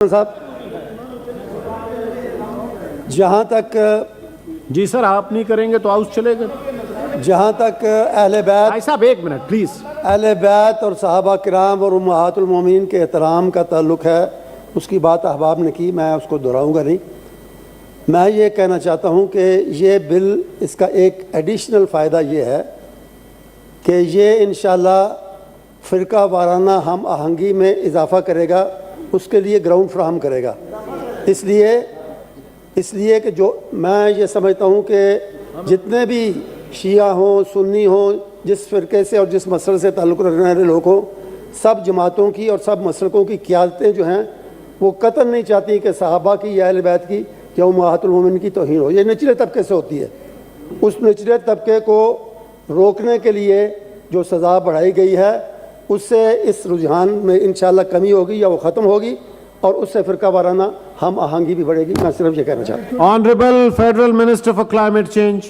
صاحب جہاں تک جی سر آپ نہیں کریں گے تو ہاؤس چلے گا. جہاں تک اہل بیت بھائی صاحب ایک منٹ پلیز. اہل بیت اور صحابہ کرام اور امہات المومنین کے احترام کا تعلق ہے، اس کی بات احباب نے کی، میں اس کو دہراؤں گا نہیں. میں یہ کہنا چاہتا ہوں کہ یہ بل، اس کا ایک ایڈیشنل فائدہ یہ ہے کہ یہ انشاءاللہ فرقہ وارانہ ہم آہنگی میں اضافہ کرے گا، اس کے لیے گراؤنڈ فراہم کرے گا. اس لیے کہ جو میں یہ سمجھتا ہوں کہ جتنے بھی شیعہ ہوں، سنی ہوں، جس فرقے سے اور جس مسلک سے تعلق رکھنے والے لوگ ہوں، سب جماعتوں کی اور سب مسلکوں کی قیادتیں جو ہیں وہ قطعاً نہیں چاہتی کہ صحابہ کی یا اہل بیت کی یا امہات المومنین کی توہین ہو. یہ نچلے طبقے سے ہوتی ہے. اس نچلے طبقے کو روکنے کے لیے جو سزا بڑھائی گئی ہے، اس سے اس رجحان میں انشاءاللہ کمی ہوگی یا وہ ختم ہوگی، اور اس سے فرقہ وارانہ ہم آہنگی بھی بڑھے گی. میں صرف یہ کہنا چاہتا ہوں. Honourable federal minister for climate change.